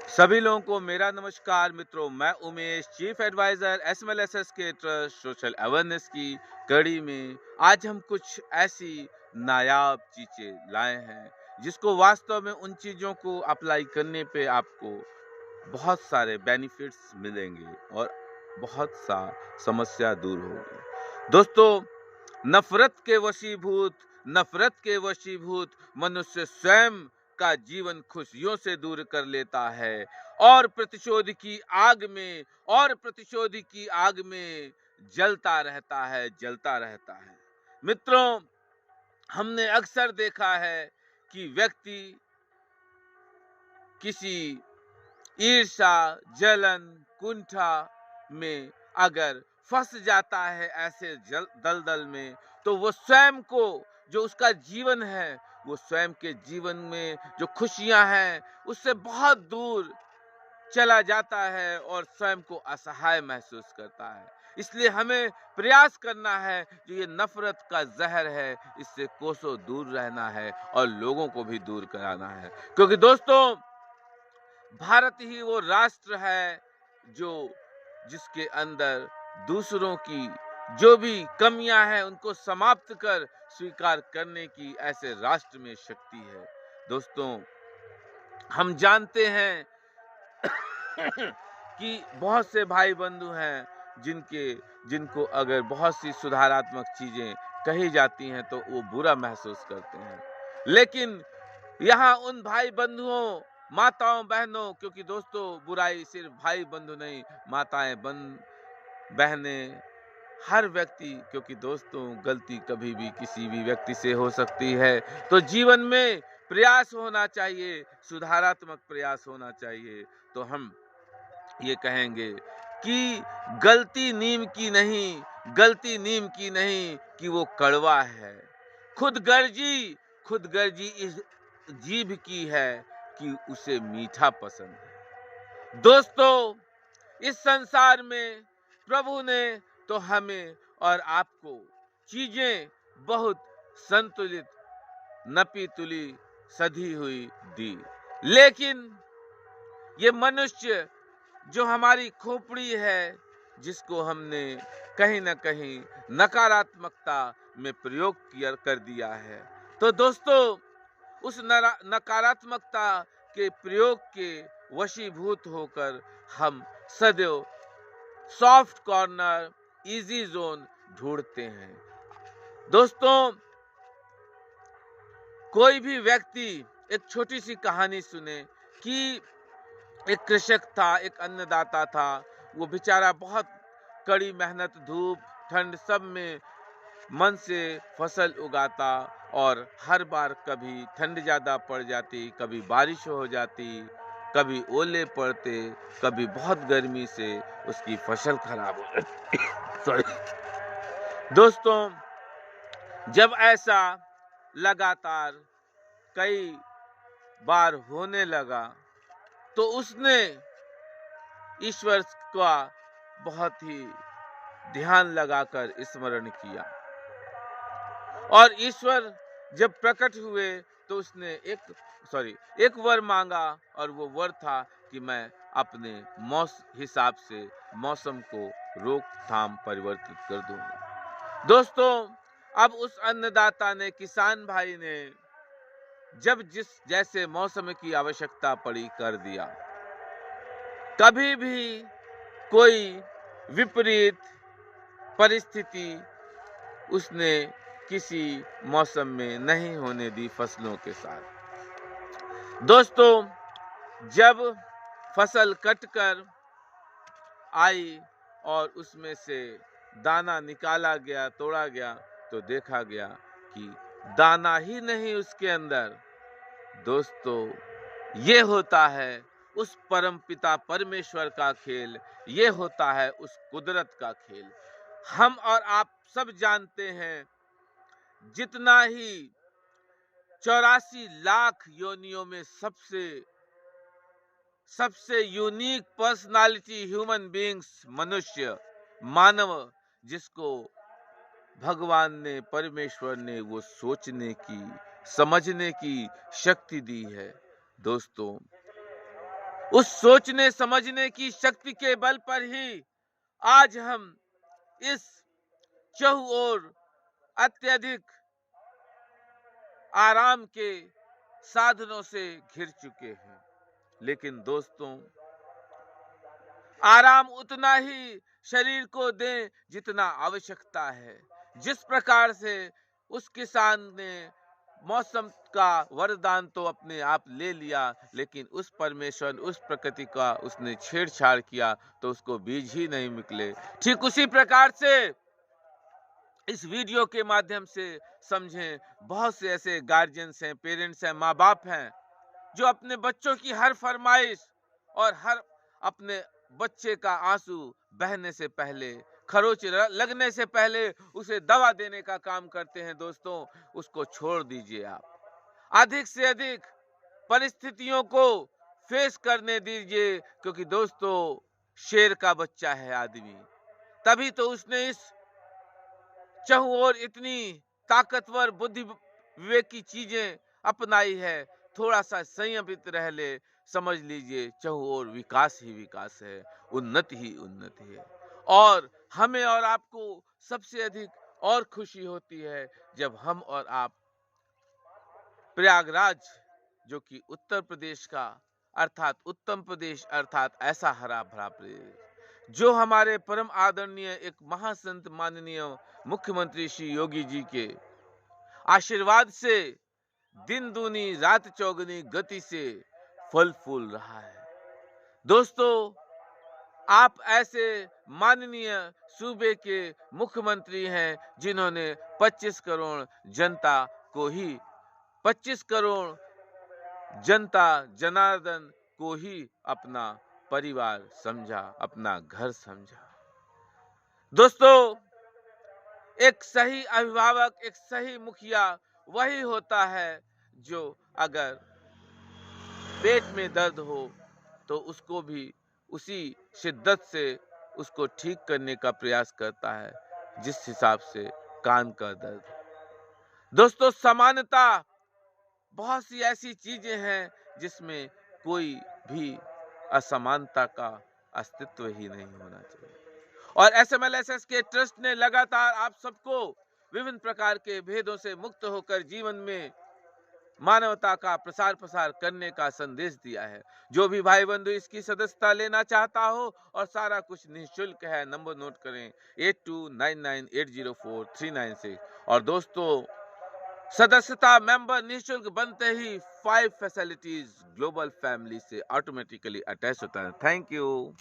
सभी लोगों को मेरा नमस्कार मित्रों। मैं उमेश, चीफ एडवाइजर एसएमएलएसएस के ट्रस्ट सोशल अवेयरनेस की कड़ी में आज हम कुछ ऐसी नायाब चीजें लाए हैं जिसको वास्तव में उन चीजों को अप्लाई करने पे आपको बहुत सारे बेनिफिट्स मिलेंगे और बहुत सा समस्या दूर होगी। दोस्तों, नफरत के वशीभूत मनुष्य स्वयं का जीवन खुशियों से दूर कर लेता है और प्रतिशोध की आग में जलता रहता है। मित्रों, हमने अक्सर देखा है कि व्यक्ति किसी ईर्ष्या, जलन, कुंठा में अगर फंस जाता है ऐसे दलदल में, तो वो स्वयं को, जो उसका जीवन है, वो स्वयं के जीवन में जो खुशियां हैं उससे बहुत दूर चला जाता है और स्वयं को असहाय महसूस करता है। इसलिए हमें प्रयास करना है, जो ये नफरत का जहर है इससे कोसों दूर रहना है और लोगों को भी दूर कराना है। क्योंकि दोस्तों, भारत ही वो राष्ट्र है जो जिसके अंदर दूसरों की जो भी कमियां हैं उनको समाप्त कर स्वीकार करने की ऐसे राष्ट्र में शक्ति है। दोस्तों, हम जानते हैं कि बहुत से भाई बंधु हैं जिनको अगर बहुत सी सुधारात्मक चीजें कही जाती हैं तो वो बुरा महसूस करते हैं। लेकिन यहाँ उन भाई बंधुओं, माताओं, बहनों, क्योंकि दोस्तों बुराई सिर्फ भाई बंधु नहीं, माताएं, बहनें, हर व्यक्ति, क्योंकि दोस्तों गलती कभी भी किसी भी व्यक्ति से हो सकती है। तो जीवन में प्रयास होना चाहिए, सुधारात्मक प्रयास होना चाहिए। तो हम ये कहेंगे कि गलती नीम की नहीं कि वो कड़वा है। खुद गर्जी इस जीभ की है कि उसे मीठा पसंद है। दोस्तों, इस संसार में प्रभु ने तो हमें और आपको चीजें बहुत संतुलित, नपी तुली, सधी हुई दी। लेकिन ये मनुष्य जो हमारी खोपड़ी है, जिसको हमने कहीं न कहीं नकारात्मकता में प्रयोग कर दिया है। तो दोस्तों, उस नकारात्मकता के प्रयोग के वशीभूत होकर हम सदैव सॉफ्ट कॉर्नर, इजी जोन ढूंढते हैं। दोस्तों, कोई भी व्यक्ति, एक छोटी सी कहानी सुने कि एक कृषक था, एक अन्नदाता था। वो बेचारा बहुत कड़ी मेहनत, धूप, ठंड सब में मन से फसल उगाता और हर बार कभी ठंड ज्यादा पड़ जाती, कभी बारिश हो जाती, कभी ओले पड़ते, कभी बहुत गर्मी से उसकी फसल खराब हो जाती। सॉरी। दोस्तों, जब ऐसा लगातार कई बार होने लगा तो उसने ईश्वर का बहुत ही ध्यान लगाकर स्मरण किया और ईश्वर जब प्रकट हुए तो उसने एक वर मांगा और वो वर था कि मैं अपने हिसाब से मौसम को रोकथाम परिवर्तित कर दूंगा। दोस्तों, अब उस अन्नदाता ने, किसान भाई ने, जब जिस जैसे मौसम की आवश्यकता पड़ी कर दिया। कभी भी कोई विपरीत परिस्थिति उसने किसी मौसम में नहीं होने दी फसलों के साथ। दोस्तों, जब फसल कटकर आई और उसमें से दाना निकाला गया, तोड़ा गया, तो देखा गया कि दाना ही नहीं उसके अंदर। दोस्तों, ये होता है उस परमपिता परमेश्वर का खेल, ये होता है उस कुदरत का खेल। हम और आप सब जानते हैं, जितना ही 84 लाख योनियों में सबसे यूनिक पर्सनालिटी ह्यूमन बीइंग्स, मानव, जिसको भगवान ने, परमेश्वर ने वो सोचने की, समझने की शक्ति दी है। दोस्तों, उस सोचने समझने की शक्ति के बल पर ही आज हम इस चहु ओर अत्यधिक आराम के साधनों से घिर चुके हैं। लेकिन दोस्तों, आराम उतना ही शरीर को दें जितना आवश्यकता है। जिस प्रकार से उस किसान ने मौसम का वरदान तो अपने आप ले लिया, लेकिन उस परमेश्वर, उस प्रकृति का उसने छेड़छाड़ किया तो उसको बीज ही नहीं निकले। ठीक उसी प्रकार से इस वीडियो के माध्यम से समझें, बहुत से ऐसे गार्जियंस हैं, पेरेंट्स हैं, माँ बाप हैं जो अपने बच्चों की हर फरमाइश और हर अपने बच्चे का आंसू बहने से पहले, खरोच लगने से पहले उसे दवा देने का काम करते हैं। दोस्तों, उसको छोड़ दीजिए। आप अधिक से अधिक परिस्थितियों को फेस करने दीजिए, क्योंकि दोस्तों शेर का बच्चा है आदमी, तभी तो उसने इस चहु और इतनी ताकतवर बुद्धि विवेक की चीजें अपनाई है। थोड़ा सा संयमित रह ले, समझ लीजिए चहु और विकास ही विकास है, उन्नति ही उन्नति है। और हमें और आपको सबसे अधिक और खुशी होती है जब हम और आप प्रयागराज, जो कि उत्तर प्रदेश का अर्थात उत्तम प्रदेश अर्थात ऐसा हरा भरा प्रदेश, जो हमारे परम आदरणीय एक महासंत माननीय मुख्यमंत्री श्री योगी जी के आशीर्वाद से दिन दूनी रात चौगुनी गति से फल फूल रहा है। दोस्तों, आप ऐसे माननीय सूबे के मुख्यमंत्री हैं जिन्होंने 25 करोड़ जनता को ही 25 करोड़ जनता जनार्दन को ही अपना परिवार समझा, अपना घर समझा। दोस्तों, एक सही अभिभावक, एक सही मुखिया वही होता है जो अगर पेट में दर्द हो तो उसको भी उसी शिद्दत से उसको ठीक करने का प्रयास करता है जिस हिसाब से कान का दर्द। दोस्तों, समानता बहुत सी ऐसी चीजें हैं जिसमें कोई भी असमानता का अस्तित्व ही नहीं होना चाहिए। और SMLSS के ट्रस्ट ने लगातार आप सबको विभिन्न प्रकार के भेदों से मुक्त होकर जीवन में मानवता का प्रसार करने का संदेश दिया है। जो भी भाई बंधु इसकी सदस्यता लेना चाहता हो, और सारा कुछ निःशुल्क है, नंबर नोट करें 8299804396। और दोस्तों, सदस्यता मेंबर निःशुल्क बनते ही 5 फैसिलिटीज ग्लोबल फैमिली से ऑटोमेटिकली अटैच होता है। Thank you.